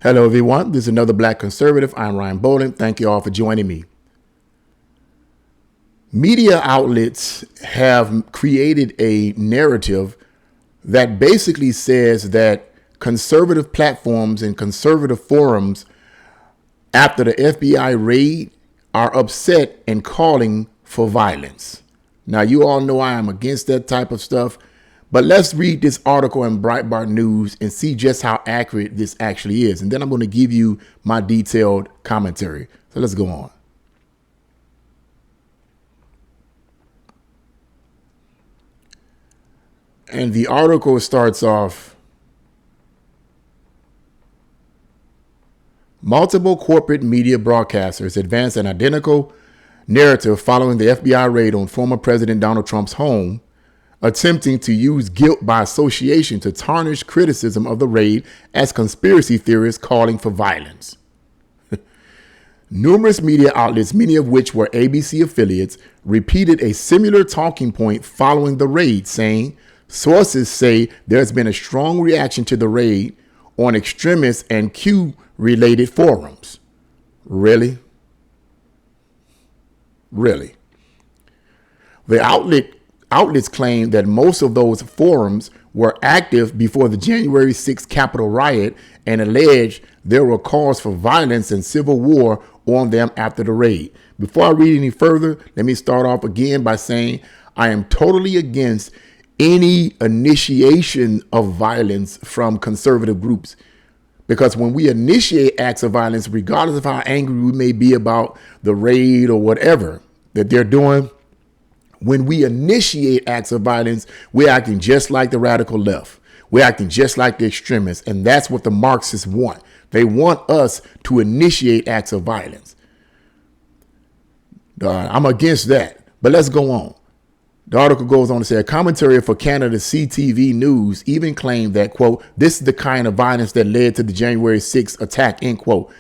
Hello, everyone. This is another Black Conservative. I'm Ryan Boland. Thank you all for joining me. Media outlets have created a narrative that basically says that conservative platforms and conservative forums after the FBI raid are upset and calling for violence. Now, you all know I am against that type of stuff, but let's read this article in Breitbart News and see just how accurate this actually is. And then I'm going to give you my detailed commentary. So let's go on. And the article starts off, multiple corporate media broadcasters advanced an identical narrative following the FBI raid on former President Donald Trump's home, attempting to use guilt by association to tarnish criticism of the raid as conspiracy theorists calling for violence. Numerous media outlets, many of which were ABC affiliates, repeated a similar talking point following the raid, saying, sources say there's been a strong reaction to the raid on extremist and Q-related forums. Really? Really? The outlets claim that most of those forums were active before the January 6th Capitol riot and allege there were calls for violence and civil war on them after the raid. Before I read any further, let me start off again by saying I am totally against any initiation of violence from conservative groups. Because when we initiate acts of violence, regardless of how angry we may be about the raid or whatever that they're doing, when we initiate acts of violence, we're acting just like the radical left. We're acting just like the extremists. And that's what the Marxists want. They want us to initiate acts of violence. I'm against that. But let's go on. The article goes on to say a commentary for Canada's CTV News even claimed that, quote, this is the kind of violence that led to the January 6th attack, end quote.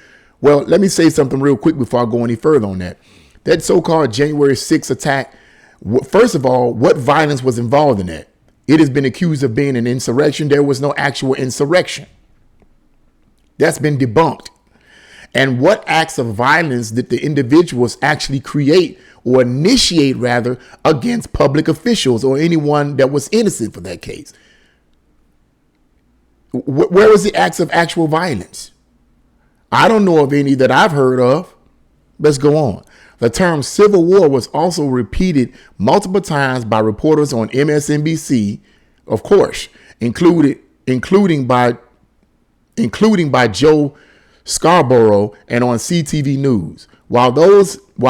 Well, let me say something real quick before I go any further on that. That so-called January 6th attack, first of all, what violence was involved in that? It has been accused of being an insurrection. There was no actual insurrection. That's been debunked. And what acts of violence did the individuals actually create or initiate, rather, against public officials or anyone that was innocent for that case? Where was the acts of actual violence? I don't know of any that I've heard of. Let's go on. The term civil war was also repeated multiple times by reporters on MSNBC, of course, including by Joe Scarborough and on CTV News. While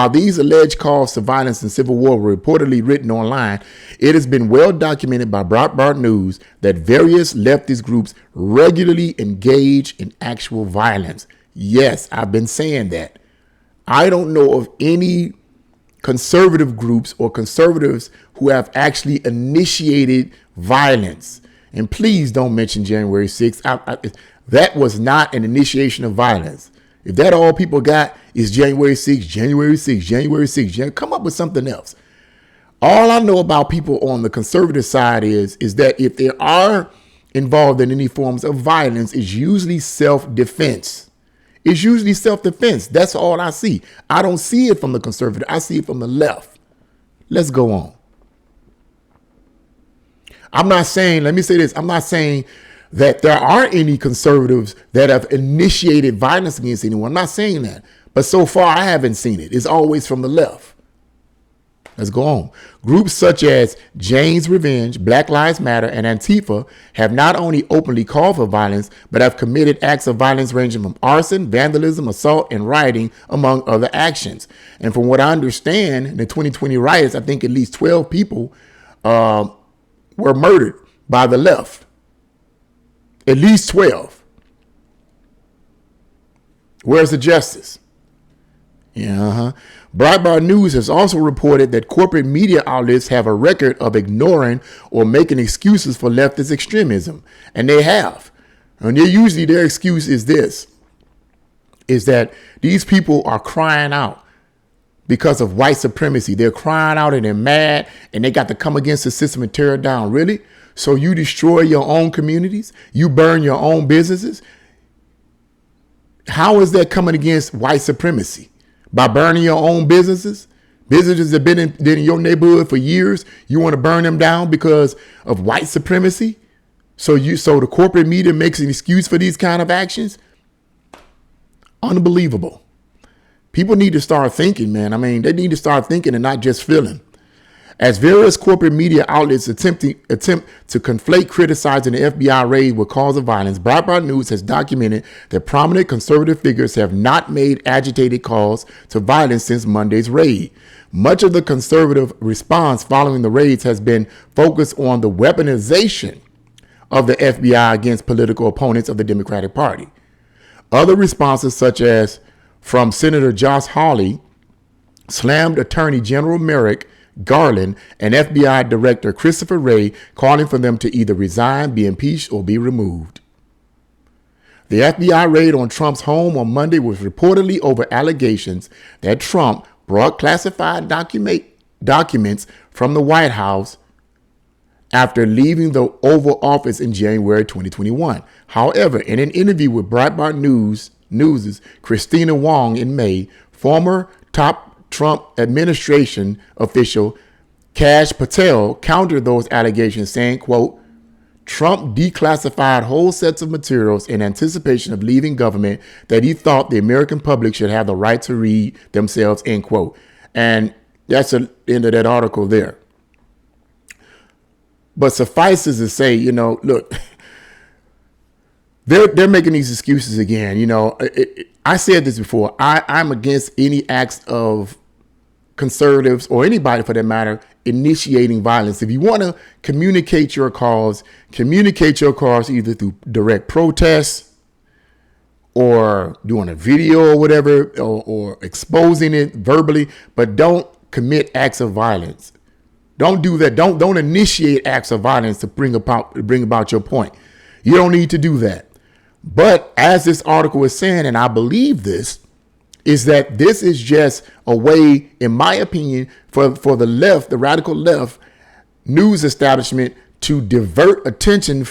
these alleged calls to violence and civil war were reportedly written online, it has been well documented by Breitbart News that various leftist groups regularly engage in actual violence. Yes, I've been saying that. I don't know of any conservative groups or conservatives who have actually initiated violence. And please don't mention January 6th. That was not an initiation of violence. If that all people got is January 6th, January 6th, January 6th, come up with something else. All I know about people on the conservative side is that if they are involved in any forms of violence, it's usually self-defense. It's usually self-defense. That's all I see. I don't see it from the conservative. I see it from the left. Let's go on. I'm not saying, let me say this, I'm not saying that there aren't any conservatives that have initiated violence against anyone. I'm not saying that. But so far, I haven't seen it. It's always from the left. Let's go on. Groups such as Jane's Revenge, Black Lives Matter, and Antifa have not only openly called for violence, but have committed acts of violence ranging from arson, vandalism, assault, and rioting, among other actions. And from what I understand, in the 2020 riots, I think at least 12 people were murdered by the left. At least 12. Where's the justice? Yeah. Breitbart News has also reported that corporate media outlets have a record of ignoring or making excuses for leftist extremism. And they have. And usually their excuse is this, is that these people are crying out because of white supremacy. They're crying out and they're mad and they got to come against the system and tear it down. Really? So you destroy your own communities? You burn your own businesses? How is that coming against white supremacy? By burning your own businesses? Businesses that have been in your neighborhood for years, you want to burn them down because of white supremacy? So the corporate media makes an excuse for these kind of actions? Unbelievable. People need to start thinking, man. I mean, they need to start thinking and not just feeling. As various corporate media outlets attempt to conflate criticizing the FBI raid with cause of violence, Breitbart News has documented that prominent conservative figures have not made agitated calls to violence since Monday's raid. Much of the conservative response following the raids has been focused on the weaponization of the FBI against political opponents of the Democratic Party. Other responses, such as from Senator Josh Hawley, slammed Attorney General Merrick Garland and FBI Director Christopher Wray, calling for them to either resign, be impeached, or be removed. The FBI raid on Trump's home on Monday was reportedly over allegations that Trump brought classified documents from the White House after leaving the Oval Office in January 2021. However, in an interview with Breitbart News' Christina Wong in May, former top Trump administration official Kash Patel countered those allegations, saying, quote, Trump declassified whole sets of materials in anticipation of leaving government that he thought the American public should have the right to read themselves, end quote. And that's the end of that article there. But suffices to say, look, they're making these excuses again. I said this before. I'm against any acts of conservatives or anybody for that matter initiating violence. If you want to communicate your cause either through direct protests or doing a video or whatever, or exposing it verbally, but don't commit acts of violence. Don't do that. Don't initiate acts of violence to bring about your point. You don't need to do that. But as this article is saying, and I believe this, is that this is just a way, in my opinion, for the left, the radical left news establishment to divert attention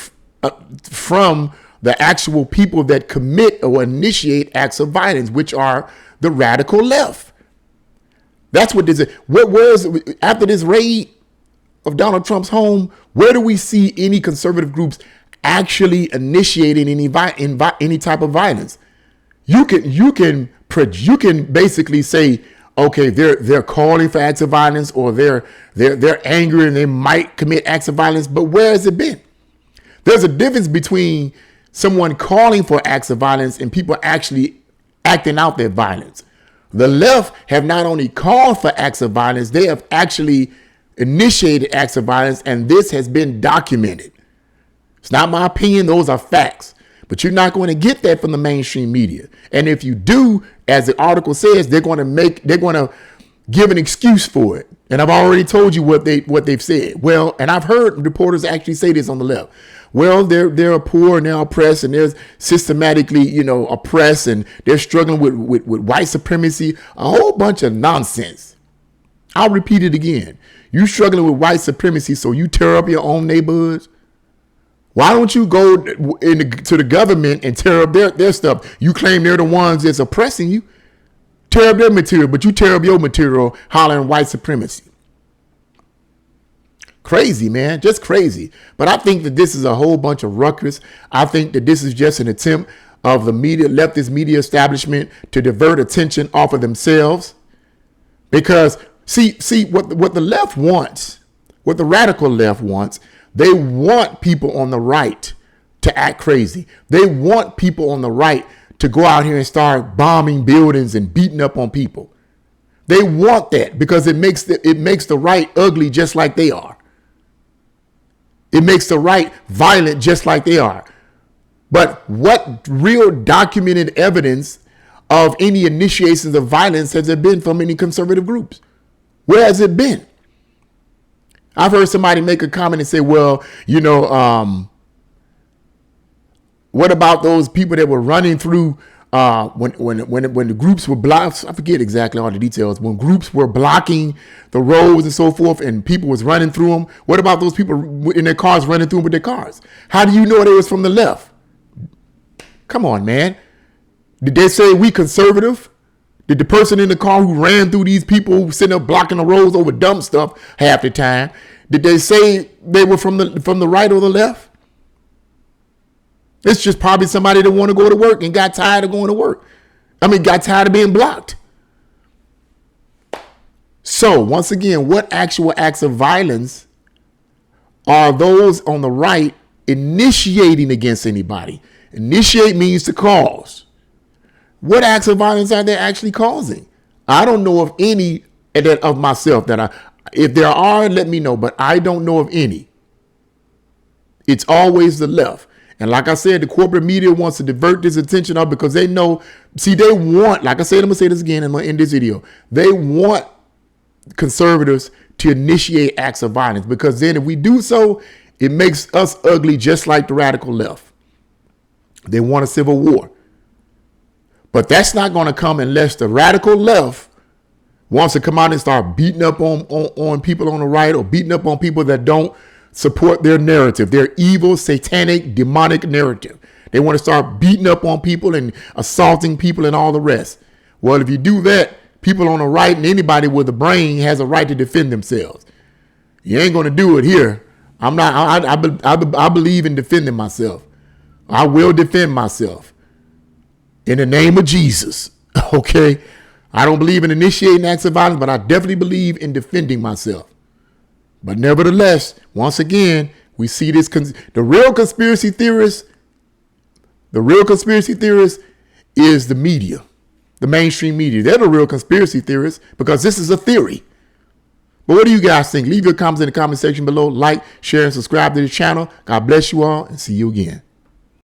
from the actual people that commit or initiate acts of violence, which are the radical left. That's what this is. Where is after this raid of Donald Trump's home? Where do we see any conservative groups actually initiating any type of violence? You can basically say, okay, they're calling for acts of violence, or they're angry and they might commit acts of violence. But where has it been? There's a difference between someone calling for acts of violence and people actually acting out their violence. The left have not only called for acts of violence, they have actually initiated acts of violence, and this has been documented. It's not my opinion, those are facts. But you're not going to get that from the mainstream media. And if you do, as the article says, they're going to give an excuse for it. And I've already told you what they've said. Well, and I've heard reporters actually say this on the left. Well, they're poor and they're oppressed, and they're systematically, oppressed, and they're struggling with white supremacy, a whole bunch of nonsense. I'll repeat it again. You struggling with white supremacy, so you tear up your own neighborhoods? Why don't you go to the government and tear up their stuff? You claim they're the ones that's oppressing you. Tear up their material, but you tear up your material hollering white supremacy. Crazy, man, just crazy. But I think that this is a whole bunch of ruckus. I think that this is just an attempt of the leftist media establishment to divert attention off of themselves. Because see what the left wants, what the radical left wants. They want people on the right to act crazy. They want people on the right to go out here and start bombing buildings and beating up on people. They want that because it makes the right ugly just like they are. It makes the right violent just like they are. But what real documented evidence of any initiations of violence has there been from any conservative groups? Where has it been? I've heard somebody make a comment and say, well, what about those people that were running through when the groups were blocked? I forget exactly all the details. When groups were blocking the roads and so forth and people was running through them, what about those people in their cars running through them with their cars? How do you know they was from the left? Come on, man. Did they say we conservative? Did the person in the car who ran through these people sitting up blocking the roads over dumb stuff half the time, did they say they were from the right or the left? It's just probably somebody that want to go to work and got tired of going to work. Got tired of being blocked. So once again, what actual acts of violence are those on the right initiating against anybody? Initiate means to cause. What acts of violence are they actually causing? I don't know of any of myself if there are, let me know, but I don't know of any. It's always the left. And like I said, the corporate media wants to divert this attention up because they know, they want, like I said, I'm going to say this again, I'm going to end this video. They want conservatives to initiate acts of violence because then if we do so, it makes us ugly just like the radical left. They want a civil war. But that's not going to come unless the radical left wants to come out and start beating up on people on the right or beating up on people that don't support their narrative, their evil, satanic, demonic narrative. They want to start beating up on people and assaulting people and all the rest. Well, if you do that, people on the right and anybody with a brain has a right to defend themselves. You ain't going to do it here. I believe in defending myself. I will defend myself in the name of Jesus. Okay. I don't believe in initiating acts of violence, but I definitely believe in defending myself. But nevertheless, once again, we see this. The real conspiracy theorist is the media, the mainstream media. They're the real conspiracy theorists because this is a theory. But what do you guys think? Leave your comments in the comment section below. Like, share, and subscribe to the channel. God bless you all and see you again.